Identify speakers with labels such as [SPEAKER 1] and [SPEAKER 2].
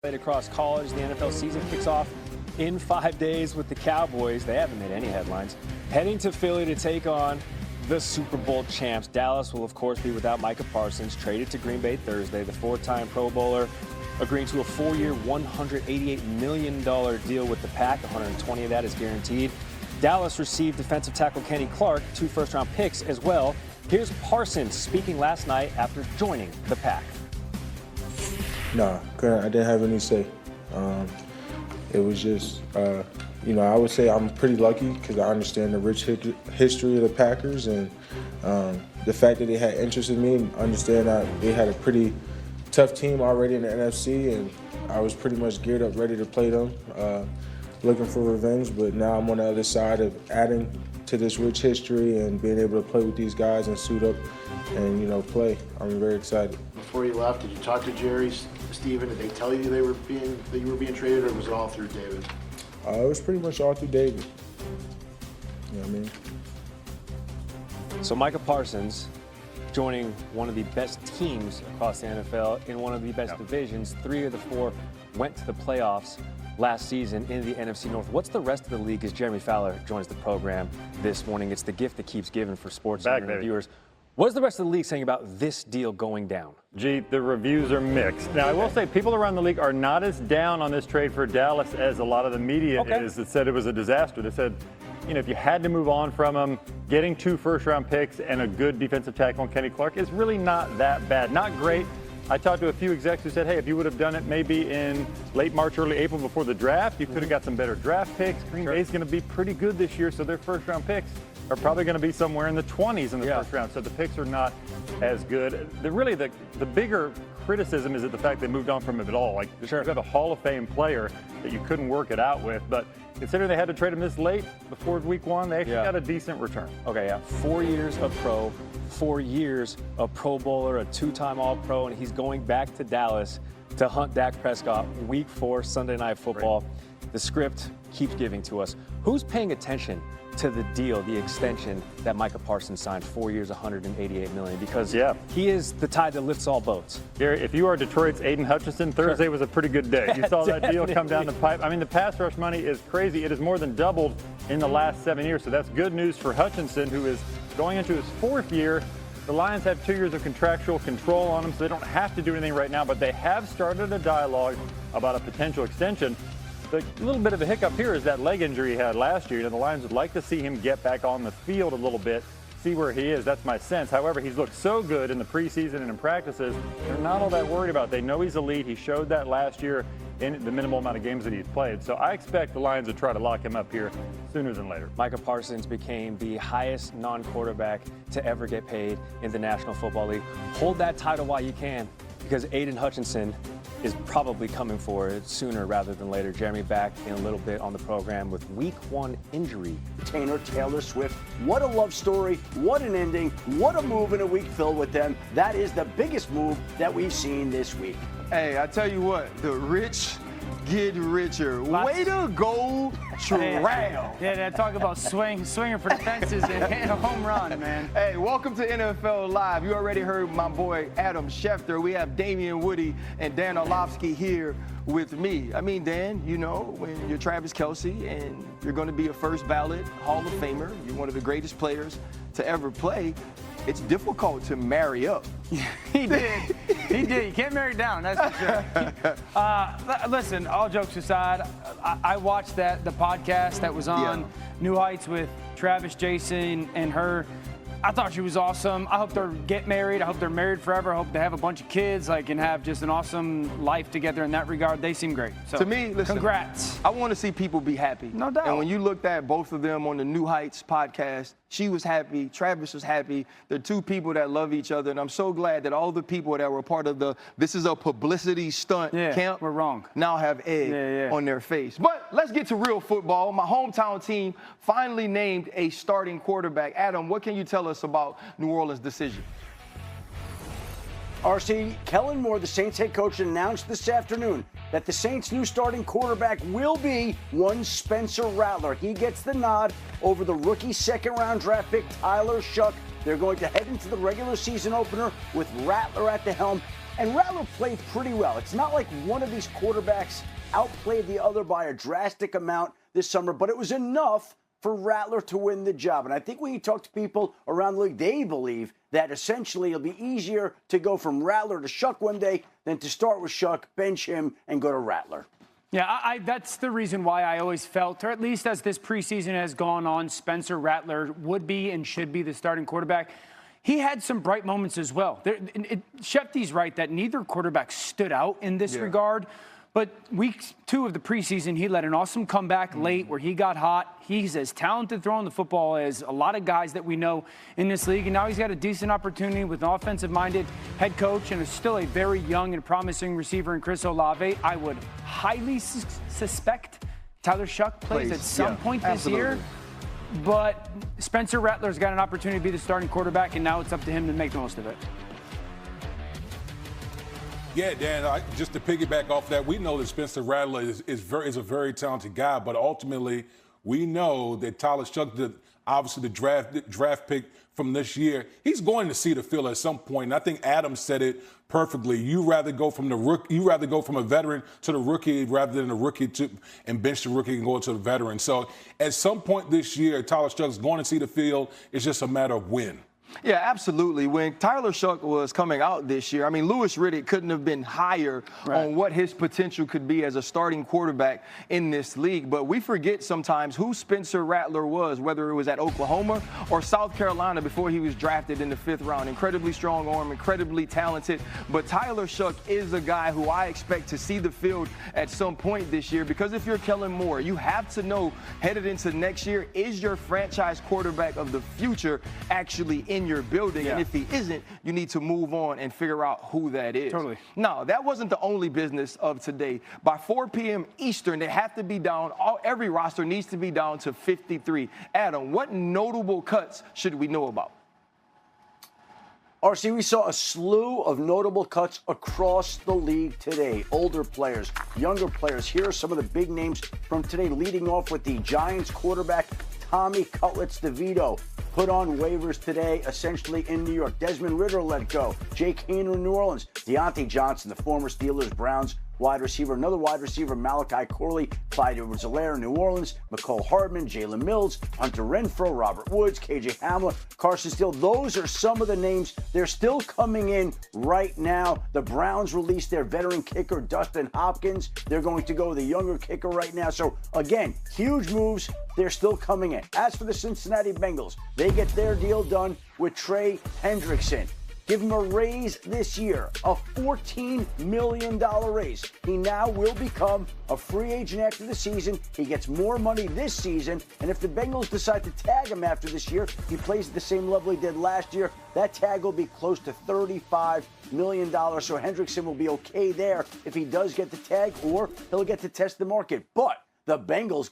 [SPEAKER 1] Across college, the NFL season kicks off in 5 days with the Cowboys. They haven't made any headlines. Heading to Philly to take on the Super Bowl champs. Dallas will, of course, be without Micah Parsons, traded to Green Bay Thursday. The four-time Pro Bowler agreeing to a 4-year, $188 million deal with the Pack. 120 of that is guaranteed. Dallas received defensive tackle Kenny Clark, 2 first-round picks as well. Here's Parsons speaking last night after joining the Pack.
[SPEAKER 2] No, I didn't have any say. It was just, I would say I'm pretty lucky because I understand the rich history of the Packers and the fact that they had interest in me and understand that they had a pretty tough team already in the NFC, and I was pretty much geared up, ready to play them, looking for revenge. But now I'm on the other side of adding to this rich history and being able to play with these guys and suit up and, play. I'm very excited.
[SPEAKER 3] Before you left, did you talk to Jerry, Steven? Did they tell you that you were being traded, or was it all through David?
[SPEAKER 2] It was pretty much all through David. You know what I mean?
[SPEAKER 1] So Micah Parsons joining one of the best teams across the NFL in one of the best divisions. 3 of the 4 went to the playoffs last season in the NFC North. What's the rest of the league as Jeremy Fowler joins the program this morning? It's the gift that keeps giving for SportsCenter viewers. What is the rest of the league saying about this deal going down?
[SPEAKER 4] Gee, the reviews are mixed. Now, I will say people around the league are not as down on this trade for Dallas as a lot of the media is that said it was a disaster. They said, if you had to move on from him, getting 2 first-round picks and a good defensive tackle on Kenny Clark is really not that bad. Not great. I talked to a few execs who said, hey, if you would have done it maybe in late March, early April before the draft, you could have got some better draft picks. Green Bay's going to be pretty good this year, so their first-round picks are probably going to be somewhere in the 20s in the first round. So the picks are not as good. The bigger criticism is that the fact they moved on from him at all. Like, you have a Hall of Fame player that you couldn't work it out with. But considering they had to trade him this late before week 1, they actually got a decent return.
[SPEAKER 1] 4 years of pro, 4 years of Pro Bowler, a 2-time All-Pro, and he's going back to Dallas to hunt Dak Prescott week 4, Sunday Night Football. The script keeps giving to us. Who's paying attention to the deal, the extension that Micah Parsons signed, 4 years, $188 million? Because he is the tide that lifts all boats.
[SPEAKER 4] Gary, if you are Detroit's Aiden Hutchinson, Thursday was a pretty good day. You saw that deal come down the pipe. I mean, the pass rush money is crazy. It has more than doubled in the last 7 years. So that's good news for Hutchinson, who is going into his 4th year. The Lions have 2 years of contractual control on him, so they don't have to do anything right now, but they have started a dialogue about a potential extension. The little bit of a hiccup here is that leg injury he had last year. The Lions would like to see him get back on the field a little bit, see where he is. That's my sense. However, he's looked so good in the preseason and in practices, they're not all that worried about it. They know he's elite. He showed that last year in the minimal amount of games that he's played. So I expect the Lions to try to lock him up here sooner than later.
[SPEAKER 1] Micah Parsons became the highest non-quarterback to ever get paid in the National Football League. Hold that title while you can, because Aiden Hutchinson is probably coming for it sooner rather than later. Jeremy back in a little bit on the program with week 1 injury.
[SPEAKER 5] Taylor Swift, what a love story, what an ending, what a move in a week filled with them. That is the biggest move that we've seen this week.
[SPEAKER 6] Hey, I tell you what, the rich get richer. Way to go, Trail.
[SPEAKER 7] Yeah, talk about swinging for the fences and hitting a home run, man.
[SPEAKER 6] Hey, welcome to NFL Live. You already heard my boy Adam Schefter. We have Damian Woody and Dan Orlovsky here with me. I mean, Dan, when you're Travis Kelce and you're going to be a first ballot Hall of Famer, you're one of the greatest players to ever play, it's difficult to marry up.
[SPEAKER 7] He did. You can't marry down, that's for sure. Listen, all jokes aside, I watched the podcast that was on New Heights with Travis, Jason, and her. I thought she was awesome. I hope they get married. I hope they're married forever. I hope they have a bunch of kids, and have just an awesome life together in that regard. They seem great. So,
[SPEAKER 6] to me, listen,
[SPEAKER 7] congrats.
[SPEAKER 6] I want to see people be happy.
[SPEAKER 7] No doubt.
[SPEAKER 6] And when you looked at both of them on the New Heights podcast, she was happy. Travis was happy. They're 2 people that love each other. And I'm so glad that all the people that were part of this is a publicity stunt camp.
[SPEAKER 7] We're wrong.
[SPEAKER 6] Now have egg on their face. But let's get to real football. My hometown team finally named a starting quarterback. Adam, what can you tell us about New Orleans' decision?
[SPEAKER 5] RC, Kellen Moore, the Saints head coach, announced this afternoon that the Saints' new starting quarterback will be one Spencer Rattler. He gets the nod over the rookie second-round draft pick Tyler Shuck. They're going to head into the regular season opener with Rattler at the helm. And Rattler played pretty well. It's not like one of these quarterbacks outplayed the other by a drastic amount this summer, but it was enough for Rattler to win the job. And I think when you talk to people around the league, they believe that essentially it'll be easier to go from Rattler to Shuck one day than to start with Shuck, bench him, and go to Rattler.
[SPEAKER 7] Yeah, that's the reason why I always felt, or at least as this preseason has gone on, Spencer Rattler would be and should be the starting quarterback. He had some bright moments as well. Shefty's right that neither quarterback stood out in this regard. But week 2 of the preseason, he led an awesome comeback late where he got hot. He's as talented throwing the football as a lot of guys that we know in this league. And now he's got a decent opportunity with an offensive-minded head coach and is still a very young and promising receiver in Chris Olave. I would highly suspect Tyler Shuck plays at some point this year. But Spencer Rattler's got an opportunity to be the starting quarterback, and now it's up to him to make the most of it.
[SPEAKER 8] Yeah, Dan, just to piggyback off that, we know that Spencer Rattler is a very talented guy, but ultimately we know that Tyler Shuck, obviously the draft pick from this year, he's going to see the field at some point. And I think Adam said it perfectly. You rather go from a veteran to the rookie rather than a rookie and bench the rookie and go to the veteran. So at some point this year, Tyler Shuck's going to see the field. It's just a matter of when.
[SPEAKER 6] Yeah, absolutely. When Tyler Shuck was coming out this year, I mean, Louis Riddick couldn't have been higher on what his potential could be as a starting quarterback in this league. But we forget sometimes who Spencer Rattler was, whether it was at Oklahoma or South Carolina before he was drafted in the 5th round. Incredibly strong arm, incredibly talented. But Tyler Shuck is a guy who I expect to see the field at some point this year, because if you're Kellen Moore, you have to know headed into next year, is your franchise quarterback of the future actually in your building? And if he isn't, you need to move on and figure out who that is.
[SPEAKER 7] Totally.
[SPEAKER 6] Now, that wasn't the only business of today. By 4 p.m. Eastern, they have to be down. Every roster needs to be down to 53. Adam, what notable cuts should we know about?
[SPEAKER 5] RC, we saw a slew of notable cuts across the league today. Older players, younger players. Here are some of the big names from today, leading off with the Giants quarterback, Tommy Cutlets DeVito. Put on waivers today, essentially in New York. Desmond Ridder let go. Jake Haener in New Orleans. Deontay Johnson, the former Steelers, Browns wide receiver. Another wide receiver, Malachi Corley. Clyde Edwards-Helaire in New Orleans. McCole Hardman, Jalen Mills, Hunter Renfrow, Robert Woods, KJ Hamler, Carson Steele. Those are some of the names. They're still coming in right now. The Browns released their veteran kicker, Dustin Hopkins. They're going to go with a younger kicker right now. So, again, huge moves. They're still coming in. As for the Cincinnati Bengals, they get their deal done with Trey Hendrickson. Give him a raise this year, a $14 million raise. He now will become a free agent after the season. He gets more money this season, and if the Bengals decide to tag him after this year, he plays at the same level he did last year. That tag will be close to $35 million, so Hendrickson will be okay there if he does get the tag, or he'll get to test the market. But the Bengals